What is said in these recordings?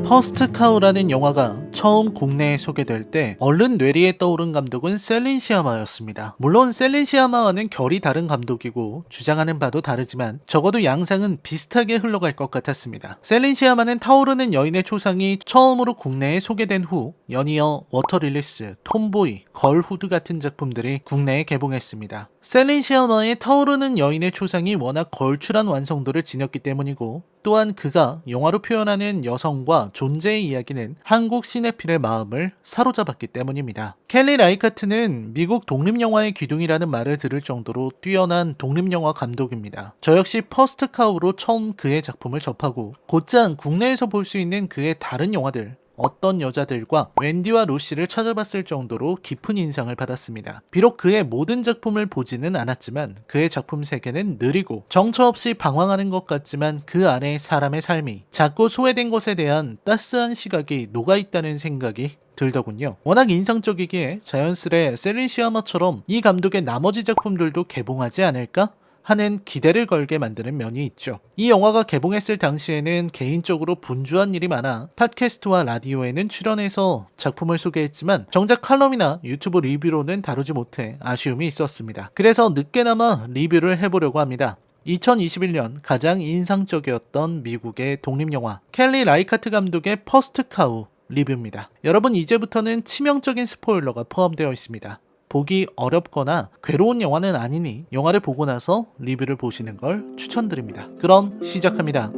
퍼스트 카우라는 영화가 처음 국내에 소개될 때 얼른 뇌리에 떠오른 감독은 셀린 시아마였습니다. 물론 셀린 시아마와는 결이 다른 감독이고 주장하는 바도 다르지만 적어도 양상은 비슷하게 흘러갈 것 같았습니다. 셀린 시아마는 타오르는 여인의 초상이 처음으로 국내에 소개된 후 연이어 워터릴리스, 톰보이, 걸후드 같은 작품들이 국내에 개봉했습니다. 셀린 시아마의 타오르는 여인의 초상이 워낙 걸출한 완성도를 지녔기 때문이고 또한 그가 영화로 표현하는 여성과 존재의 이야기는 한국 시네필의 마음을 사로잡았기 때문입니다. 켈리 라이카트는 미국 독립영화의 기둥이라는 말을 들을 정도로 뛰어난 독립영화 감독입니다. 저 역시 퍼스트 카우로 처음 그의 작품을 접하고 곧장 국내에서 볼 수 있는 그의 다른 영화들 어떤 여자들과 웬디와 루시를 찾아봤을 정도로 깊은 인상을 받았습니다. 비록 그의 모든 작품을 보지는 않았지만 그의 작품 세계는 느리고 정처 없이 방황하는 것 같지만 그 안에 사람의 삶이 작고 소외된 것에 대한 따스한 시각이 녹아있다는 생각이 들더군요. 워낙 인상적이기에 자연스레 셀린 시아마처럼 이 감독의 나머지 작품들도 개봉하지 않을까? 하는 기대를 걸게 만드는 면이 있죠. 이 영화가 개봉했을 당시에는 개인적으로 분주한 일이 많아 팟캐스트와 라디오에는 출연해서 작품을 소개했지만 정작 칼럼이나 유튜브 리뷰로는 다루지 못해 아쉬움이 있었습니다. 그래서 늦게나마 리뷰를 해보려고 합니다. 2021년 가장 인상적이었던 미국의 독립영화 켈리 라이카트 감독의 퍼스트 카우 리뷰입니다. 여러분 이제부터는 치명적인 스포일러가 포함되어 있습니다. 보기 어렵거나 괴로운 영화는 아니니 영화를 보고 나서 리뷰를 보시는 걸 추천드립니다. 그럼 시작합니다.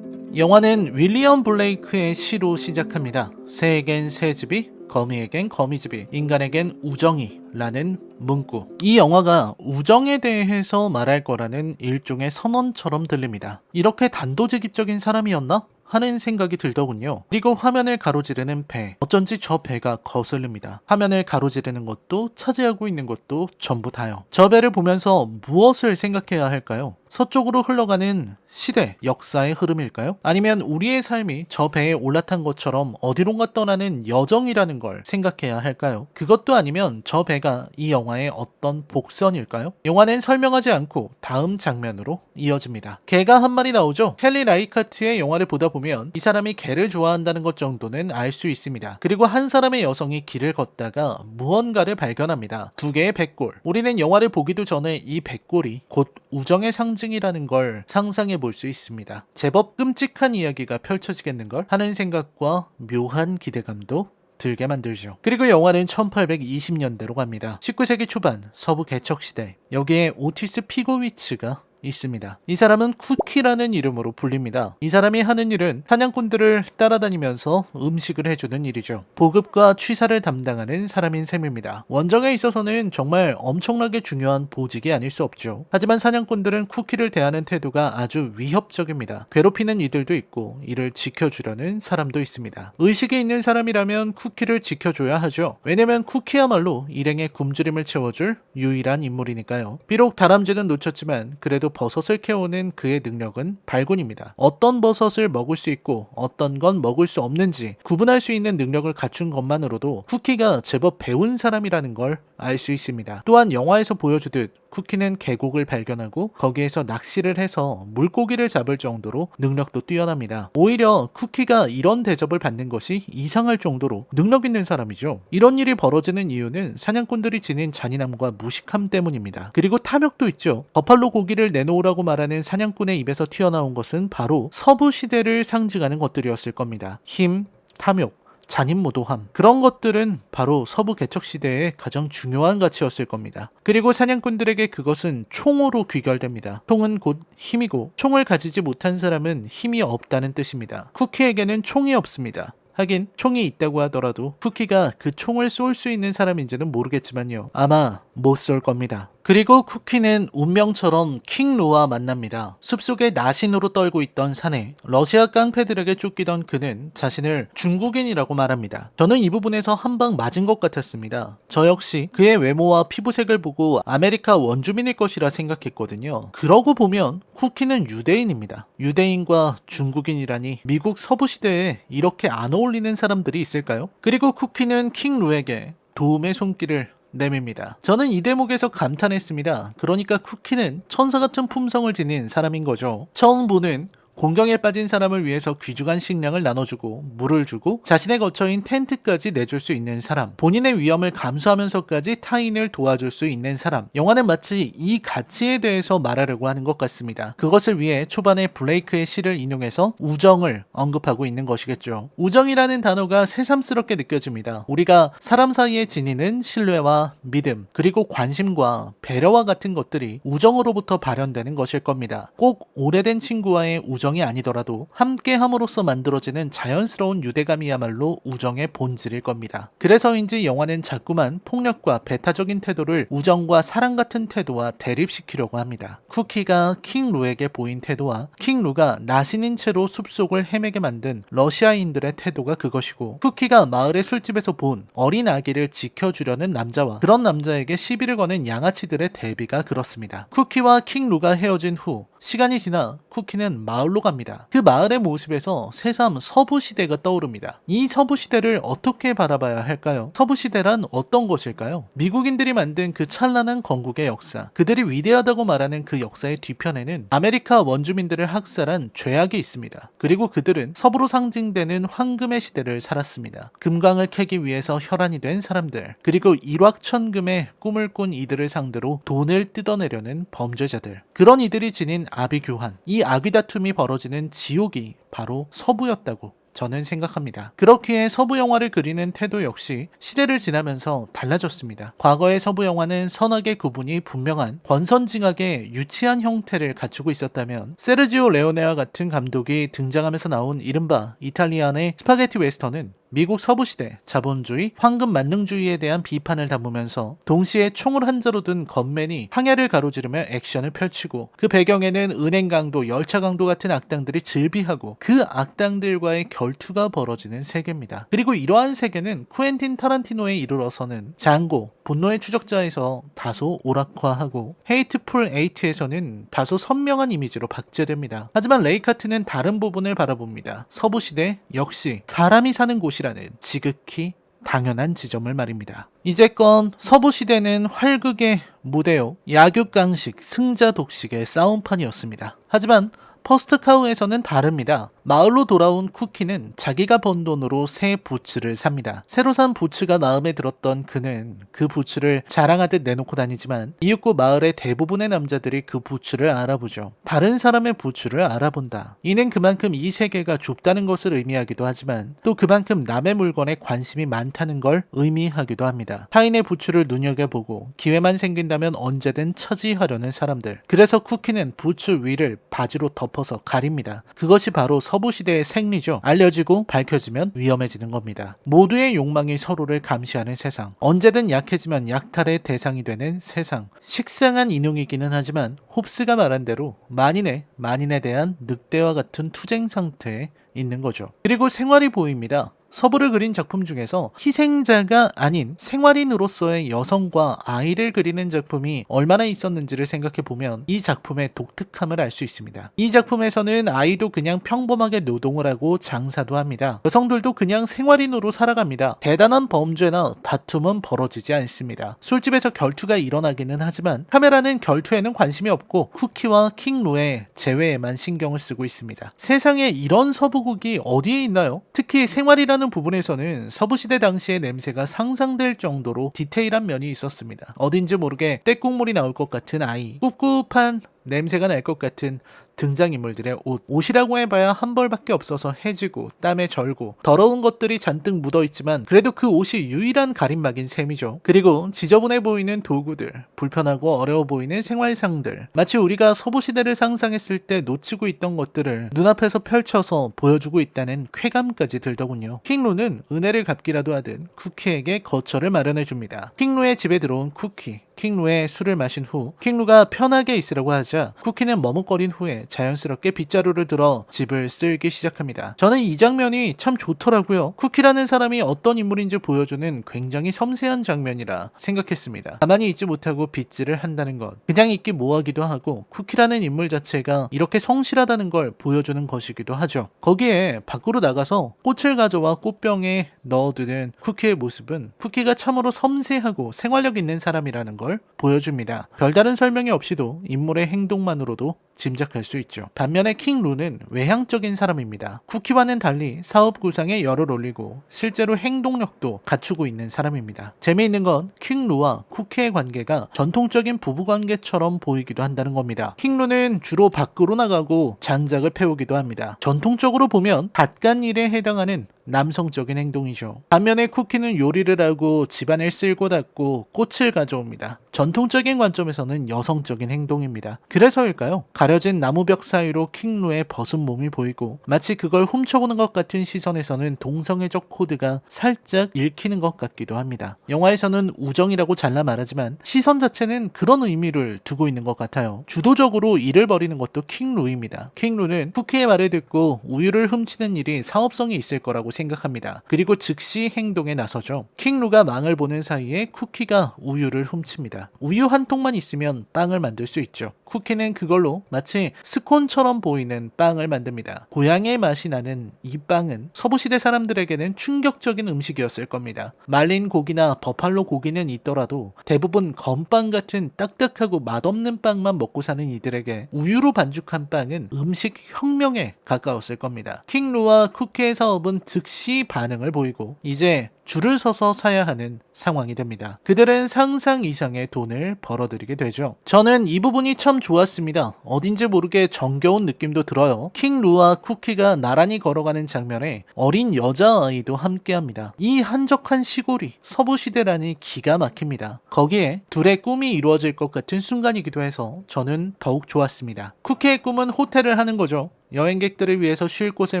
영화는 윌리엄 블레이크의 시로 시작합니다. 새에겐 새집이, 거미에겐 거미집이, 인간에겐 우정이 라는 문구. 이 영화가 우정에 대해서 말할 거라는 일종의 선언처럼 들립니다. 이렇게 단도직입적인 사람이었나? 하는 생각이 들더군요. 그리고 화면을 가로지르는 배. 어쩐지 저 배가 거슬립니다. 화면을 가로지르는 것도 차지하고 있는 것도 전부 다요. 저 배를 보면서 무엇을 생각해야 할까요? 서쪽으로 흘러가는 시대, 역사의 흐름일까요? 아니면 우리의 삶이 저 배에 올라탄 것처럼 어디론가 떠나는 여정이라는 걸 생각해야 할까요? 그것도 아니면 저 배가 이 영화의 어떤 복선일까요? 영화는 설명하지 않고 다음 장면으로 이어집니다. 개가 한 마리 나오죠? 켈리 라이카트의 영화를 보다 보면 이 사람이 개를 좋아한다는 것 정도는 알 수 있습니다. 그리고 한 사람의 여성이 길을 걷다가 무언가를 발견합니다. 두 개의 백골. 우리는 영화를 보기도 전에 이 백골이 곧 우정의 상징이라는 걸 상상해 볼 수 있습니다. 제법 끔찍한 이야기가 펼쳐지겠는걸 하는 생각과 묘한 기대감도 들게 만들죠. 그리고 영화는 1820년대로 갑니다. 19세기 초반 서부 개척시대. 여기에 오티스 피고위츠가 있습니다. 이 사람은 쿠키라는 이름으로 불립니다. 이 사람이 하는 일은 사냥꾼들을 따라다니면서 음식을 해주는 일이죠. 보급과 취사를 담당하는 사람인 셈입니다. 원정에 있어서는 정말 엄청나게 중요한 보직이 아닐 수 없죠. 하지만 사냥꾼들은 쿠키를 대하는 태도가 아주 위협적입니다. 괴롭히는 이들도 있고 이를 지켜주려는 사람도 있습니다. 의식이 있는 사람이라면 쿠키를 지켜줘야 하죠. 왜냐면 쿠키야말로 일행의 굶주림을 채워줄 유일한 인물이니까요. 비록 다람쥐는 놓쳤지만 그래도 버섯을 캐오는 그의 능력은 발군입니다. 어떤 버섯을 먹을 수 있고 어떤 건 먹을 수 없는지 구분할 수 있는 능력을 갖춘 것만으로도 쿠키가 제법 배운 사람이라는 걸 알 수 있습니다. 또한 영화에서 보여주듯 쿠키는 계곡을 발견하고 거기에서 낚시를 해서 물고기를 잡을 정도로 능력도 뛰어납니다. 오히려 쿠키가 이런 대접을 받는 것이 이상할 정도로 능력 있는 사람이죠. 이런 일이 벌어지는 이유는 사냥꾼들이 지닌 잔인함과 무식함 때문입니다. 그리고 탐욕도 있죠. 버팔로 고기를 내놓으라고 말하는 사냥꾼의 입에서 튀어나온 것은 바로 서부 시대를 상징하는 것들이었을 겁니다. 힘, 탐욕, 잔인무도함, 그런 것들은 바로 서부 개척시대의 가장 중요한 가치였을 겁니다. 그리고 사냥꾼들에게 그것은 총으로 귀결됩니다. 총은 곧 힘이고 총을 가지지 못한 사람은 힘이 없다는 뜻입니다. 쿠키에게는 총이 없습니다. 하긴 총이 있다고 하더라도 쿠키가 그 총을 쏠 수 있는 사람인지는 모르겠지만요. 아마 못 쏠 겁니다. 그리고 쿠키는 운명처럼 킹루와 만납니다. 숲속에 나신으로 떨고 있던 산에 러시아 깡패들에게 쫓기던 그는 자신을 중국인이라고 말합니다. 저는 이 부분에서 한 방 맞은 것 같았습니다. 저 역시 그의 외모와 피부색을 보고 아메리카 원주민일 것이라 생각했거든요. 그러고 보면 쿠키는 유대인입니다. 유대인과 중국인이라니 미국 서부 시대에 이렇게 안 어울리는 사람들이 있을까요? 그리고 쿠키는 킹루에게 도움의 손길을 내밉니다. 저는 이 대목에서 감탄했습니다. 그러니까 쿠키는 천사 같은 품성을 지닌 사람인 거죠. 처음 보는 공경에 빠진 사람을 위해서 귀중한 식량을 나눠주고 물을 주고 자신의 거처인 텐트까지 내줄 수 있는 사람, 본인의 위험을 감수하면서까지 타인을 도와줄 수 있는 사람. 영화는 마치 이 가치에 대해서 말하려고 하는 것 같습니다. 그것을 위해 초반에 블레이크의 시를 인용해서 우정을 언급하고 있는 것이겠죠. 우정이라는 단어가 새삼스럽게 느껴집니다. 우리가 사람 사이에 지니는 신뢰와 믿음, 그리고 관심과 배려와 같은 것들이 우정으로부터 발현되는 것일 겁니다. 꼭 오래된 친구와의 우정이 아니더라도 함께함으로써 만들어지는 자연스러운 유대감이야말로 우정의 본질일 겁니다. 그래서인지 영화는 자꾸만 폭력과 배타적인 태도를 우정과 사랑 같은 태도와 대립시키려고 합니다. 쿠키가 킹루에게 보인 태도와 킹루가 나신인 채로 숲속을 헤매게 만든 러시아인들의 태도가 그것이고, 쿠키가 마을의 술집에서 본 어린 아기를 지켜주려는 남자와 그런 남자에게 시비를 거는 양아치들의 대비가 그렇습니다. 쿠키와 킹루가 헤어진 후 시간이 지나 쿠키는 마을로 갑니다. 그 마을의 모습에서 새삼 서부시대가 떠오릅니다. 이 서부시대를 어떻게 바라봐야 할까요? 서부시대란 어떤 것일까요? 미국인들이 만든 그 찬란한 건국의 역사, 그들이 위대하다고 말하는 그 역사의 뒤편에는 아메리카 원주민들을 학살한 죄악이 있습니다. 그리고 그들은 서부로 상징되는 황금의 시대를 살았습니다. 금광을 캐기 위해서 혈안이 된 사람들, 그리고 일확천금의 꿈을 꾼 이들을 상대로 돈을 뜯어내려는 범죄자들, 그런 이들이 지닌 아비규환, 이 아귀다툼이 벌어지는 지옥이 바로 서부였다고 저는 생각합니다. 그렇기에 서부 영화를 그리는 태도 역시 시대를 지나면서 달라졌습니다. 과거의 서부 영화는 선악의 구분이 분명한 권선징악의 유치한 형태를 갖추고 있었다면, 세르지오 레오네와 같은 감독이 등장하면서 나온 이른바 이탈리안의 스파게티 웨스턴은 미국 서부시대 자본주의, 황금 만능주의에 대한 비판을 담으면서 동시에 총을 한 자로 든 건맨이 황야를 가로지르며 액션을 펼치고, 그 배경에는 은행 강도, 열차 강도 같은 악당들이 즐비하고 그 악당들과의 결투가 벌어지는 세계입니다. 그리고 이러한 세계는 쿠엔틴 타란티노에 이르러서는 장고, 분노의 추적자에서 다소 오락화하고 헤이트풀 에이트에서는 다소 선명한 이미지로 박제됩니다. 하지만 레이카트는 다른 부분을 바라봅니다. 서부시대 역시 사람이 사는 곳이라는 지극히 당연한 지점을 말입니다. 이제껏 서부시대는 활극의 무대요, 약육강식, 승자 독식의 싸움판이었습니다. 하지만 퍼스트카우에서는 다릅니다. 마을로 돌아온 쿠키는 자기가 번 돈으로 새 부츠를 삽니다. 새로 산 부츠가 마음에 들었던 그는 그 부츠를 자랑하듯 내놓고 다니지만 이윽고 마을의 대부분의 남자들이 그 부츠를 알아보죠. 다른 사람의 부츠를 알아본다. 이는 그만큼 이 세계가 좁다는 것을 의미하기도 하지만 또 그만큼 남의 물건에 관심이 많다는 걸 의미하기도 합니다. 타인의 부츠를 눈여겨보고 기회만 생긴다면 언제든 차지하려는 사람들. 그래서 쿠키는 부츠 위를 바지로 덮어서 가립니다. 그것이 바로 서부시대의 생리죠. 알려지고 밝혀지면 위험해지는 겁니다. 모두의 욕망이 서로를 감시하는 세상, 언제든 약해지면 약탈의 대상이 되는 세상. 식상한 인용이기는 하지만 홉스가 말한 대로 만인에 대한 늑대와 같은 투쟁 상태에 있는 거죠. 그리고 생활이 보입니다. 서부를 그린 작품 중에서 희생자가 아닌 생활인으로서의 여성과 아이를 그리는 작품이 얼마나 있었는지를 생각해보면 이 작품의 독특함을 알 수 있습니다. 이 작품에서는 아이도 그냥 평범하게 노동을 하고 장사도 합니다. 여성들도 그냥 생활인으로 살아갑니다. 대단한 범죄나 다툼은 벌어지지 않습니다. 술집에서 결투가 일어나기는 하지만 카메라는 결투에는 관심이 없고 쿠키와 킹루의 재회에만 신경을 쓰고 있습니다. 세상에 이런 서부국이 어디에 있나요? 특히 생활이라는 부분에서는 서부시대 당시의 냄새가 상상될 정도로 디테일한 면이 있었습니다. 어딘지 모르게 떼국물이 나올 것 같은 아이, 꿉꿉한 냄새가 날 것 같은 등장인물들의 옷이라고 해봐야 한 벌밖에 없어서 해지고 땀에 절고 더러운 것들이 잔뜩 묻어있지만 그래도 그 옷이 유일한 가림막인 셈이죠. 그리고 지저분해 보이는 도구들, 불편하고 어려워 보이는 생활상들, 마치 우리가 서부시대를 상상했을 때 놓치고 있던 것들을 눈앞에서 펼쳐서 보여주고 있다는 쾌감까지 들더군요. 킹루는 은혜를 갚기라도 하듯 쿠키에게 거처를 마련해줍니다. 킹루의 집에 들어온 쿠키, 킹루의 술을 마신 후 킹루가 편하게 있으라고 하자 쿠키는 머뭇거린 후에 자연스럽게 빗자루를 들어 집을 쓸기 시작합니다. 저는 이 장면이 참 좋더라고요. 쿠키라는 사람이 어떤 인물인지 보여주는 굉장히 섬세한 장면이라 생각했습니다. 가만히 있지 못하고 빗질을 한다는 것, 그냥 있기 뭐하기도 하고 쿠키라는 인물 자체가 이렇게 성실하다는 걸 보여주는 것이기도 하죠. 거기에 밖으로 나가서 꽃을 가져와 꽃병에 넣어두는 쿠키의 모습은 쿠키가 참으로 섬세하고 생활력 있는 사람이라는 걸 보여줍니다. 별다른 설명이 없이도 인물의 행동만으로도 짐작할 수 있죠. 반면에 킹루는 외향적인 사람입니다. 쿠키와는 달리 사업 구상에 열을 올리고 실제로 행동력도 갖추고 있는 사람입니다. 재미있는 건 킹루와 쿠키의 관계가 전통적인 부부관계처럼 보이기도 한다는 겁니다. 킹루는 주로 밖으로 나가고 장작을 패우기도 합니다. 전통적으로 보면 갓간일에 해당하는 남성적인 행동이죠. 반면에 쿠키는 요리를 하고 집안을 쓸고 닦고 꽃을 가져옵니다. 전통적인 관점에서는 여성적인 행동입니다. 그래서일까요? 가려진 나무벽 사이로 킹루의 벗은 몸이 보이고 마치 그걸 훔쳐보는 것 같은 시선에서는 동성애적 코드가 살짝 읽히는 것 같기도 합니다. 영화에서는 우정이라고 잘라 말하지만 시선 자체는 그런 의미를 두고 있는 것 같아요. 주도적으로 일을 벌이는 것도 킹루입니다. 킹루는 쿠키의 말을 듣고 우유를 훔치는 일이 사업성이 있을 거라고 생각합니다. 그리고 즉시 행동에 나서죠. 킹루가 망을 보는 사이에 쿠키가 우유를 훔칩니다. 우유 한 통만 있으면 빵을 만들 수 있죠. 쿠키는 그걸로 마치 스콘처럼 보이는 빵을 만듭니다. 고향의 맛이 나는 이 빵은 서부시대 사람들에게는 충격적인 음식이었을 겁니다. 말린 고기나 버팔로 고기는 있더라도 대부분 건빵 같은 딱딱하고 맛없는 빵만 먹고 사는 이들에게 우유로 반죽한 빵은 음식 혁명에 가까웠을 겁니다. 킹루와 쿠키의 사업은 즉시 반응을 보이고 이제 줄을 서서 사야 하는 상황이 됩니다. 그들은 상상 이상의 돈을 벌어들이게 되죠. 저는 이 부분이 참 좋았습니다. 어딘지 모르게 정겨운 느낌도 들어요. 킹루와 쿠키가 나란히 걸어가는 장면에 어린 여자아이도 함께합니다. 이 한적한 시골이 서부시대라니 기가 막힙니다. 거기에 둘의 꿈이 이루어질 것 같은 순간이기도 해서 저는 더욱 좋았습니다. 쿠키의 꿈은 호텔을 하는 거죠. 여행객들을 위해서 쉴 곳을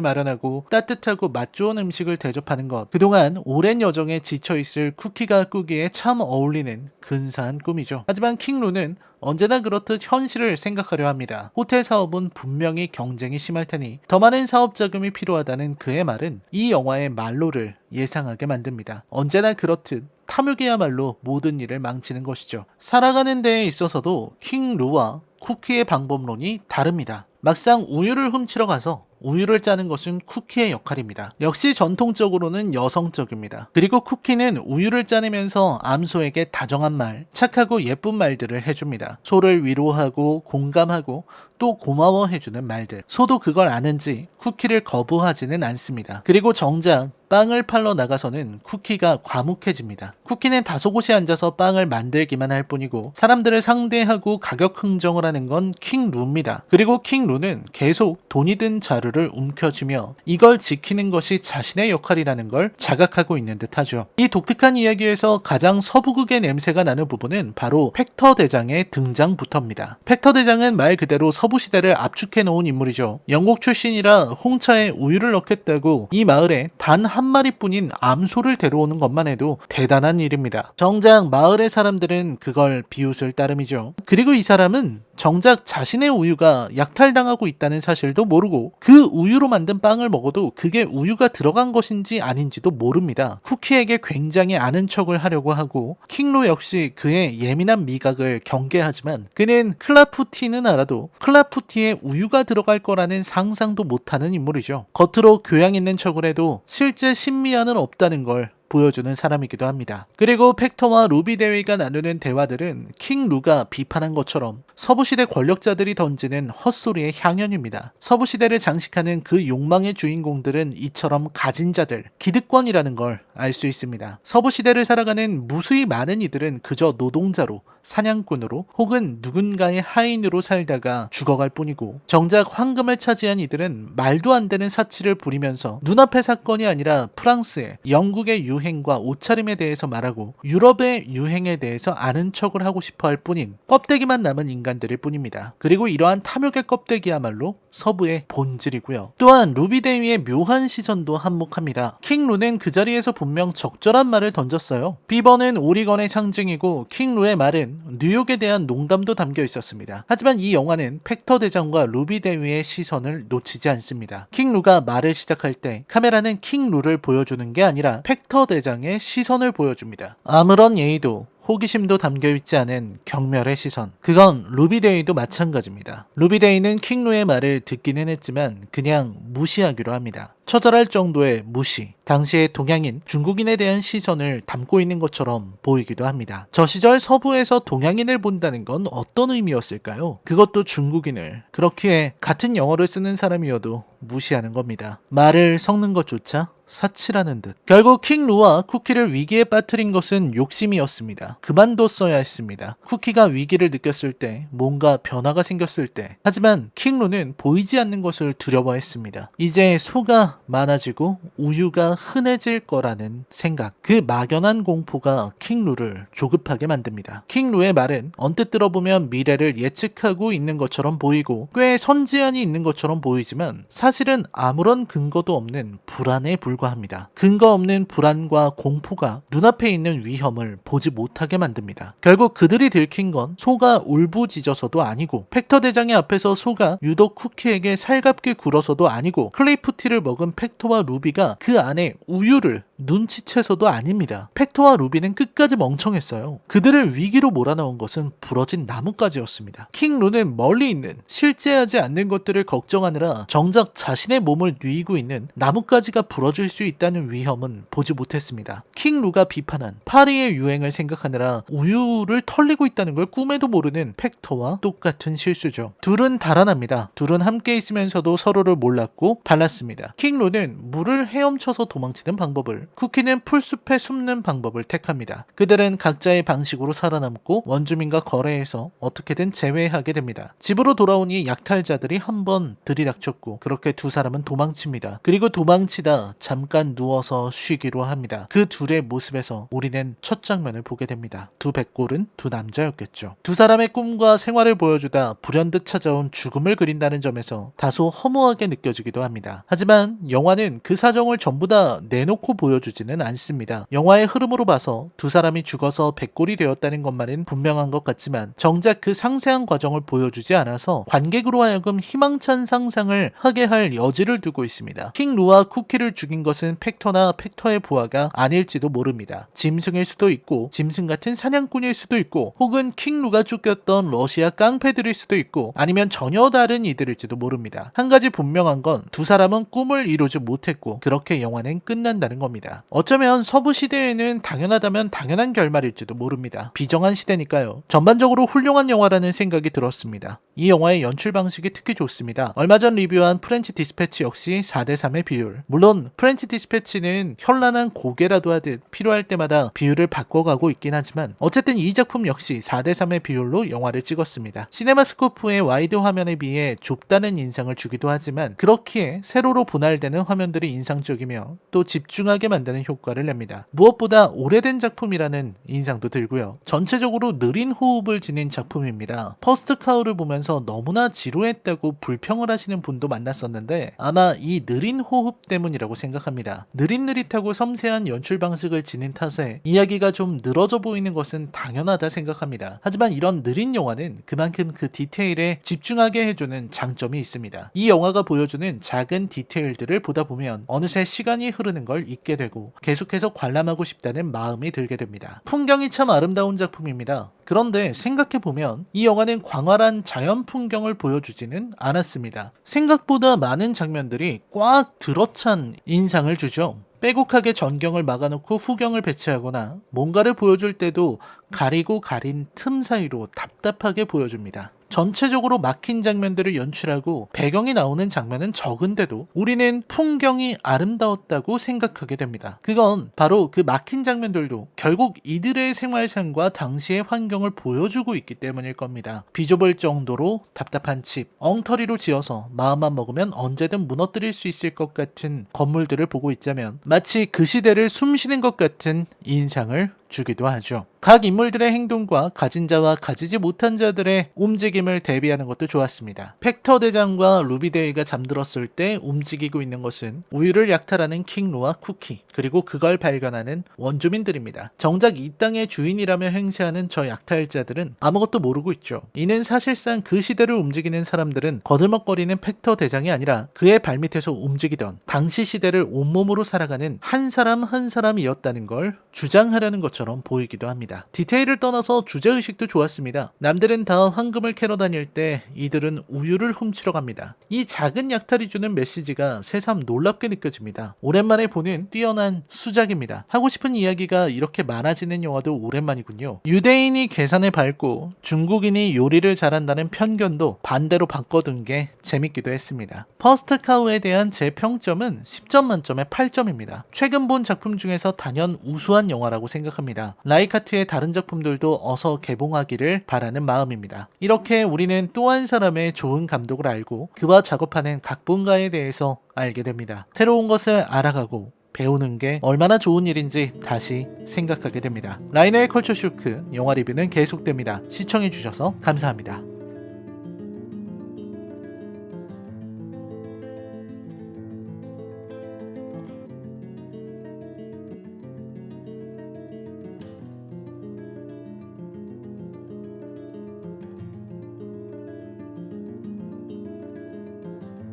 마련하고 따뜻하고 맛 좋은 음식을 대접하는 것. 그동안 오랜 여정에 지쳐있을 쿠키가 꾸기에 참 어울리는 근사한 꿈이죠. 하지만 킹루는 언제나 그렇듯 현실을 생각하려 합니다. 호텔 사업은 분명히 경쟁이 심할 테니 더 많은 사업 자금이 필요하다는 그의 말은 이 영화의 말로를 예상하게 만듭니다. 언제나 그렇듯 탐욕이야말로 모든 일을 망치는 것이죠. 살아가는 데에 있어서도 킹루와 쿠키의 방법론이 다릅니다. 막상 우유를 훔치러 가서 우유를 짜는 것은 쿠키의 역할입니다. 역시 전통적으로는 여성적입니다. 그리고 쿠키는 우유를 짜내면서 암소에게 다정한 말, 착하고 예쁜 말들을 해줍니다. 소를 위로하고 공감하고 또 고마워해주는 말들. 소도 그걸 아는지 쿠키를 거부하지는 않습니다. 그리고 정작 빵을 팔러 나가서는 쿠키가 과묵해집니다. 쿠키는 다소곳이 앉아서 빵을 만들기만 할 뿐이고 사람들을 상대하고 가격 흥정을 하는 건 킹루입니다. 그리고 킹루는 계속 돈이 든 자루를 움켜쥐며 이걸 지키는 것이 자신의 역할이라는 걸 자각하고 있는 듯하죠. 이 독특한 이야기에서 가장 서부극의 냄새가 나는 부분은 바로 팩터 대장의 등장부터입니다. 팩터 대장은 말 그대로 서부시대를 압축해 놓은 인물이죠. 영국 출신이라 홍차에 우유를 넣겠다고 이 마을에 단 한 마리뿐인 암소를 데려오는 것만 해도 대단한 일입니다. 정작 마을의 사람들은 그걸 비웃을 따름이죠. 그리고 이 사람은 정작 자신의 우유가 약탈당하고 있다는 사실도 모르고 그 우유로 만든 빵을 먹어도 그게 우유가 들어간 것인지 아닌지도 모릅니다. 쿠키에게 굉장히 아는 척을 하려고 하고 킹루 역시 그의 예민한 미각을 경계하지만 그는 클라푸티는 알아도 클라푸티에 우유가 들어갈 거라는 상상도 못하는 인물이죠. 겉으로 교양 있는 척을 해도 실제 신미안은 없다는 걸 보여주는 사람이기도 합니다. 그리고 팩터와 루비 대위가 나누는 대화들은 킹루가 비판한 것처럼 서부시대 권력자들이 던지는 헛소리의 향연입니다. 서부시대를 장식하는 그 욕망의 주인공들은 이처럼 가진 자들, 기득권이라는 걸 알 수 있습니다. 서부시대를 살아가는 무수히 많은 이들은 그저 노동자로, 사냥꾼으로 혹은 누군가의 하인으로 살다가 죽어갈 뿐이고 정작 황금을 차지한 이들은 말도 안 되는 사치를 부리면서 눈앞의 사건이 아니라 프랑스의, 영국의 유행과 옷차림에 대해서 말하고 유럽의 유행에 대해서 아는 척을 하고 싶어 할 뿐인 껍데기만 남은 인간들일 뿐입니다. 그리고 이러한 탐욕의 껍데기야말로 서부의 본질이고요. 또한 루비 대위의 묘한 시선도 한몫합니다. 킹루는 그 자리에서 분명 적절한 말을 던졌어요. 비버는 오리건의 상징이고 킹루의 말은 영화에는 뉴욕에 대한 농담도 담겨 있었습니다. 하지만 이 영화는 팩터 대장과 루비 대위의 시선을 놓치지 않습니다. 킹 루가 말을 시작할 때 카메라는 킹 루를 보여주는 게 아니라 팩터 대장의 시선을 보여줍니다. 아무런 예의도 호기심도 담겨있지 않은 경멸의 시선. 그건 루비데이도 마찬가지입니다. 루비데이는 킹루의 말을 듣기는 했지만 그냥 무시하기로 합니다. 처절할 정도의 무시. 당시의 동양인, 중국인에 대한 시선을 담고 있는 것처럼 보이기도 합니다. 저 시절 서부에서 동양인을 본다는 건 어떤 의미였을까요? 그것도 중국인을. 그렇기에 같은 영어를 쓰는 사람이어도 무시하는 겁니다. 말을 섞는 것조차 사치라는 듯. 결국 킹 루와 쿠키를 위기에 빠뜨린 것은 욕심이었습니다. 그만뒀어야 했습니다. 쿠키가 위기를 느꼈을 때, 뭔가 변화가 생겼을 때. 하지만 킹 루는 보이지 않는 것을 두려워했습니다. 이제 소가 많아지고 우유가 흔해질 거라는 생각. 그 막연한 공포가 킹 루를 조급하게 만듭니다. 킹 루의 말은 언뜻 들어보면 미래를 예측하고 있는 것처럼 보이고 꽤 선지안이 있는 것처럼 보이지만 사실은 아무런 근거도 없는 불안에 불과합니다. 근거 없는 불안과 공포가 눈앞에 있는 위험을 보지 못하게 만듭니다. 결국 그들이 들킨 건 소가 울부짖어서도 아니고 팩터 대장의 앞에서 소가 유독 쿠키에게 살갑게 굴어서도 아니고 클레이프티를 먹은 팩터와 루비가 그 안에 우유를 눈치채서도 아닙니다. 팩터와 루비는 끝까지 멍청했어요. 그들을 위기로 몰아넣은 것은 부러진 나뭇가지였습니다. 킹 루는 멀리 있는 실제하지 않는 것들을 걱정하느라 정작 자신의 몸을 뉘고 있는 나뭇가지가 부러질 수 있다는 위험은 보지 못했습니다. 킹 루가 비판한 파리의 유행을 생각하느라 우유를 털리고 있다는 걸 꿈에도 모르는 팩터와 똑같은 실수죠. 둘은 달아납니다. 둘은 함께 있으면서도 서로를 몰랐고 달랐습니다. 킹 루는 물을 헤엄쳐서 도망치는 방법을, 쿠키는 풀숲에 숨는 방법을 택합니다. 그들은 각자의 방식으로 살아남고 원주민과 거래해서 어떻게든 재회하게 됩니다. 집으로 돌아오니 약탈자들이 한번 들이닥쳤고 그렇게 두 사람은 도망칩니다. 그리고 도망치다 잠깐 누워서 쉬기로 합니다. 그 둘의 모습에서 우리는 첫 장면을 보게 됩니다. 두 백골은 두 남자였겠죠. 두 사람의 꿈과 생활을 보여주다 불현듯 찾아온 죽음을 그린다는 점에서 다소 허무하게 느껴지기도 합니다. 하지만 영화는 그 사정을 전부 다 내놓고 보여주지는 않습니다. 영화의 흐름으로 봐서 두 사람이 죽어서 백골이 되었다는 것만은 분명한 것 같지만 정작 그 상세한 과정을 보여주지 않아서 관객으로 하여금 희망찬 상상을 하게 할 여지를 두고 있습니다. 킹 루와 쿠키를 죽인 것은 팩터나 팩터의 부하가 아닐지도 모릅니다. 짐승일 수도 있고 짐승 같은 사냥꾼일 수도 있고 혹은 킹 루가 쫓겼던 러시아 깡패들일 수도 있고 아니면 전혀 다른 이들일지도 모릅니다. 한 가지 분명한 건 두 사람은 꿈을 이루지 못했고 그렇게 영화는 끝난다는 겁니다. 어쩌면 서부 시대에는 당연하다면 당연한 결말일지도 모릅니다. 비정한 시대니까요. 전반적으로 훌륭한 영화라는 생각이 들었습니다. 이 영화의 연출 방식이 특히 좋습니다. 얼마 전 리뷰한 프렌치 디스패치 역시 4대3의 비율. 물론 프렌치 디스패치는 현란한 고개라도 하듯 필요할 때마다 비율을 바꿔가고 있긴 하지만 어쨌든 이 작품 역시 4대3의 비율로 영화를 찍었습니다. 시네마스코프의 와이드 화면에 비해 좁다는 인상을 주기도 하지만 그렇기에 세로로 분할되는 화면들이 인상적이며 또 집중하게 만드는 효과를 냅니다. 무엇보다 오래된 작품이라는 인상도 들고요. 전체적으로 느린 호흡을 지닌 작품입니다. 퍼스트 카우를 보면서 너무나 지루했다고 불평을 하시는 분도 만났었는데 아마 이 느린 호흡 때문이라고 생각합니다. 느릿느릿하고 섬세한 연출 방식을 지닌 탓에 이야기가 좀 늘어져 보이는 것은 당연하다 생각합니다. 하지만 이런 느린 영화는 그만큼 그 디테일에 집중하게 해주는 장점이 있습니다. 이 영화가 보여주는 작은 디테일들을 보다 보면 어느새 시간이 흐르는 걸 잊게 되고 계속해서 관람하고 싶다는 마음이 들게 됩니다. 풍경이 참 아름다운 작품입니다. 그런데 생각해보면 이 영화는 광활한 자연 풍경을 보여주지는 않았습니다. 생각보다 많은 장면들이 꽉 들어찬 인상을 주죠. 빼곡하게 전경을 막아놓고 후경을 배치하거나 뭔가를 보여줄 때도 가리고 가린 틈 사이로 답답하게 보여줍니다. 전체적으로 막힌 장면들을 연출하고 배경이 나오는 장면은 적은데도 우리는 풍경이 아름다웠다고 생각하게 됩니다. 그건 바로 그 막힌 장면들도 결국 이들의 생활상과 당시의 환경을 보여주고 있기 때문일 겁니다. 비좁을 정도로 답답한 집, 엉터리로 지어서 마음만 먹으면 언제든 무너뜨릴 수 있을 것 같은 건물들을 보고 있자면 마치 그 시대를 숨쉬는 것 같은 인상을 주기도 하죠. 각 인물들의 행동과 가진 자와 가지지 못한 자들의 움직임을 대비하는 것도 좋았습니다. 펙터 대장과 루비데이가 잠들었을 때 움직이고 있는 것은 우유를 약탈하는 킹루와 쿠키, 그리고 그걸 발견하는 원주민들입니다. 정작 이 땅의 주인이라며 행세하는 저 약탈자들은 아무것도 모르고 있죠. 이는 사실상 그 시대를 움직이는 사람들은 거들먹거리는 펙터 대장이 아니라 그의 발밑에서 움직이던 당시 시대를 온몸으로 살아가는 한 사람 한 사람이었다는 걸 주장하려는 것처럼 보이기도 합니다. 디테일을 떠나서 주제의식도 좋았습니다. 남들은 다 황금을 캐러 다닐 때 이들은 우유를 훔치러 갑니다. 이 작은 약탈이 주는 메시지가 새삼 놀랍게 느껴집니다. 오랜만에 보는 뛰어난 수작입니다. 하고 싶은 이야기가 이렇게 많아지는 영화도 오랜만이군요. 유대인이 계산을 밟고 중국인이 요리를 잘한다는 편견도 반대로 바꿔둔 게 재밌기도 했습니다. 퍼스트 카우에 대한 제 평점은 10점 만점에 8점입니다. 최근 본 작품 중에서 단연 우수한 영화라고 생각합니다. 라이카트의 다른 작품들도 어서 개봉하기를 바라는 마음입니다. 이렇게 우리는 또 한 사람의 좋은 감독을 알고 그와 작업하는 각본가에 대해서 알게 됩니다. 새로운 것을 알아가고 배우는 게 얼마나 좋은 일인지 다시 생각하게 됩니다. 라이너의 컬처 쇼크 영화 리뷰는 계속됩니다. 시청해주셔서 감사합니다.